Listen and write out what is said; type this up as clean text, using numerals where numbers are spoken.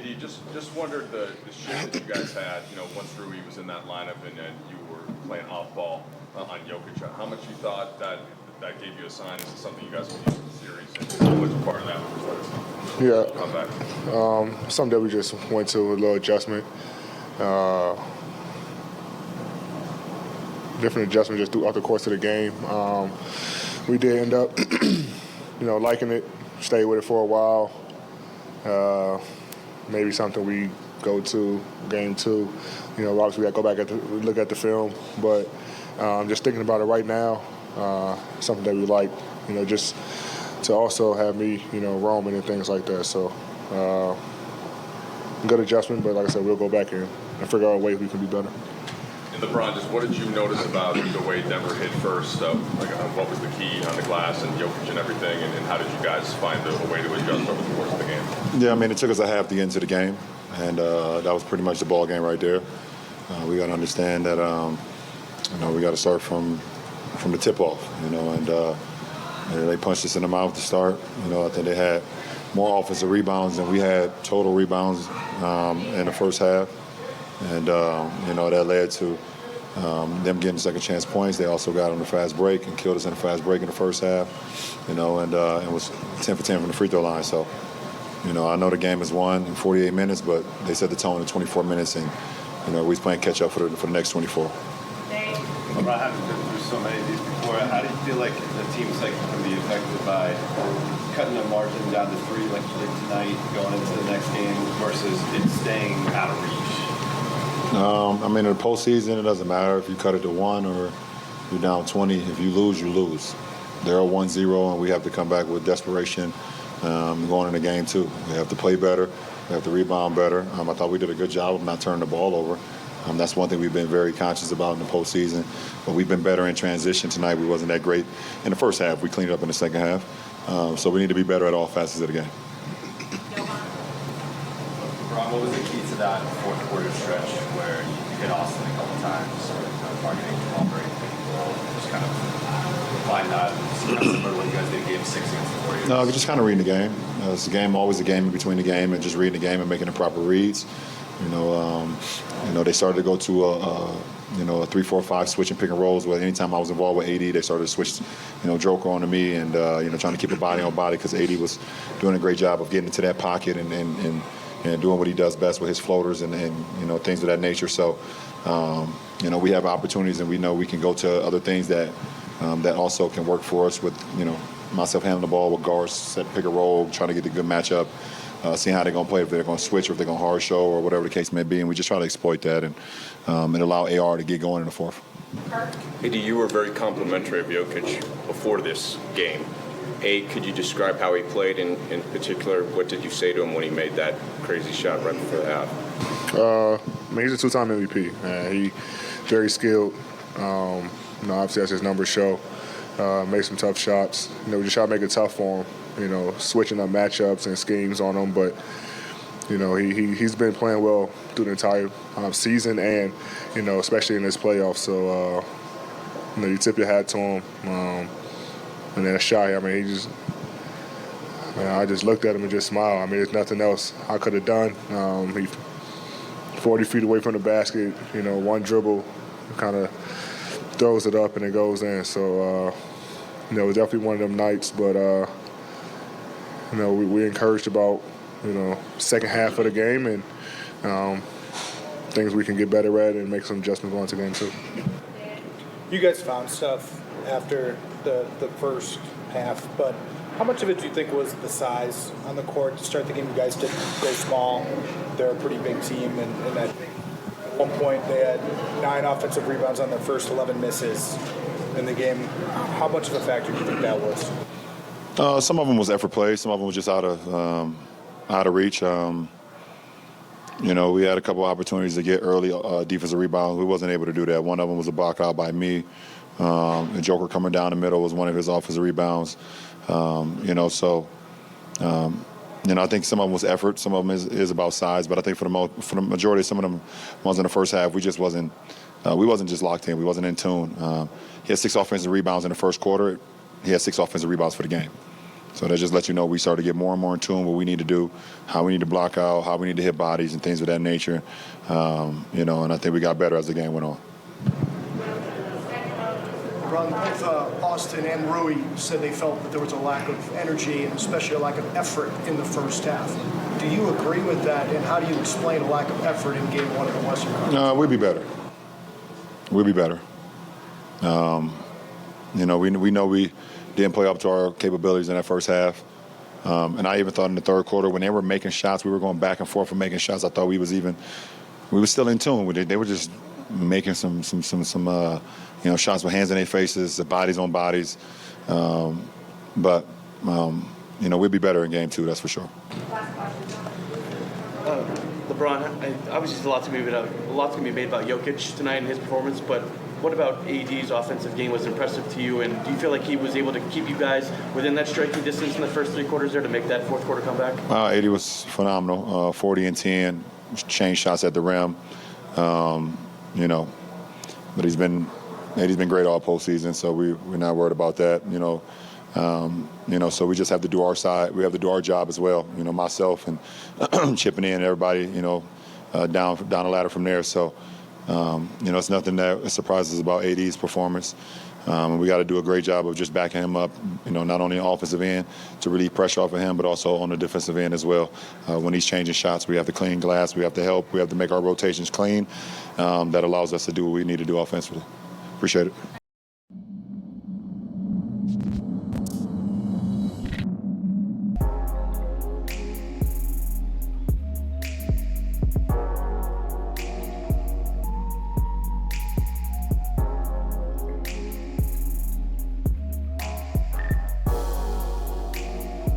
AD, just wondered the shift that you guys had, once Rui was in that lineup and you were playing off ball on Jokic. How much you thought that gave you a sign? Is it something you guys would use in the series? And how much part of that was come back? Something that we just went to a little adjustment. Different adjustment just throughout the course of the game. We did end up, liking it, stayed with it for a while. Maybe something we go to game 2. Obviously we got to go back look at the film, but just thinking about it right now, something that we like, just to also have me, roaming and things like that. So good adjustment, but like I said, we'll go back and figure out a way we can be better. And LeBron, just what did you notice about the way Denver hit first? What was the key on the glass and Jokic and everything, and how did you guys find a way to adjust over the course of the game? Yeah, it took us a half to get into the game, and that was pretty much the ball game right there. We got to understand that, we got to start from the tip-off, and they punched us in the mouth to start. I think they had more offensive rebounds than we had total rebounds in the first half. And, that led to them getting second chance points. They also got on the fast break and killed us in the fast break in the first half, and was 10 for 10 from the free throw line. So, I know the game is won in 48 minutes, but they set the tone in 24 minutes, and, we was playing catch-up for the next 24. LeBron, having been through so many of these before, how do you feel like the team's can be affected by cutting the margin down to 3 like you did tonight, going into the next game, versus it staying out of reach? In the postseason, it doesn't matter if you cut it to 1 or you're down 20. If you lose, you lose. They're 1-0, and we have to come back with desperation going into game 2. We have to play better. We have to rebound better. I thought we did a good job of not turning the ball over. That's one thing we've been very conscious about in the postseason. But we've been better in transition tonight. We wasn't that great in the first half. We cleaned it up in the second half. So we need to be better at all facets of the game. Rob, what was the key to that fourth quarter stretch where you hit Austin a couple times, targeting the ball break, just kind of find that similar to what you guys did in game 6 against the Warriors? No, just kind of reading the game. It's always a game in between the game, and just reading the game and making the proper reads. They started to go to a 3-4-5 switch and pick and rolls. Where anytime I was involved with AD, they started to switch, Joker onto me, and trying to keep a body on body, because AD was doing a great job of getting into that pocket and doing what he does best with his floaters and things of that nature. So, we have opportunities, and we know we can go to other things that also can work for us with, myself handling the ball with guards, set pick and roll, trying to get the good matchup, seeing how they're going to play, if they're going to switch or if they're going to hard show or whatever the case may be. And we just try to exploit that and allow AR to get going in the fourth. AD, you were very complimentary of Jokic before this game. Could you describe how he played in particular? What did you say to him when he made that crazy shot right before the half? He's a 2-time MVP. He very skilled. Obviously, as his numbers show, made some tough shots. We just try to make it tough for him. Switching up matchups and schemes on him. But he's been playing well through the entire season, and especially in this playoff. So you tip your hat to him. And then a shot, I just looked at him and just smiled. There's nothing else I could have done. He 40 feet away from the basket, one dribble, kind of throws it up and it goes in. So, it was definitely one of them nights. But, we encouraged about, second half of the game and things we can get better at and make some adjustments going to game 2. You guys found stuff after the first half, but how much of it do you think was the size on the court to start the game? You guys did go small. They're a pretty big team, and at one point they had 9 offensive rebounds on their first 11 misses in the game. How much of a factor do you think that was? Some of them was effort play. Some of them was just out of reach. We had a couple opportunities to get early defensive rebounds. We wasn't able to do that. One of them was a block out by me. The Joker coming down the middle was one of his offensive rebounds. I think some of them was effort. Some of them is about size. But I think for the majority of some of them ones in the first half, we wasn't just locked in. We wasn't in tune. He had 6 offensive rebounds in the first quarter. He had 6 offensive rebounds for the game. So that just lets you know we start to get more and more in tune with what we need to do, how we need to block out, how we need to hit bodies and things of that nature. And I think we got better as the game went on. LeBron, both Austin and Rui said they felt that there was a lack of energy and especially a lack of effort in the first half. Do you agree with that, and how do you explain a lack of effort in Game 1 of the Western Conference? We'll be better. We'll be better. We know we didn't play up to our capabilities in that first half. And I even thought in the third quarter when they were making shots, we were going back and forth and making shots. I thought we were still in tune with it. They were just making some shots with hands in their faces, bodies on bodies. But we'll be better in Game 2, that's for sure. LeBron, obviously there's a lot to be made about Jokic tonight and his performance, but what about AD's offensive game was impressive to you, and do you feel like he was able to keep you guys within that striking distance in the first 3 quarters there to make that fourth quarter comeback? AD was phenomenal, 40 and 10, changed shots at the rim, but AD's been great all postseason, so we're not worried about that, so we just have to do our side. We have to do our job as well, myself and chipping in everybody, down the ladder from there. So, it's nothing that surprises about AD's performance. We got to do a great job of just backing him up, not only on the offensive end to relieve pressure off of him, but also on the defensive end as well. When he's changing shots, we have to clean glass, we have to help, we have to make our rotations clean. That allows us to do what we need to do offensively. Appreciate it.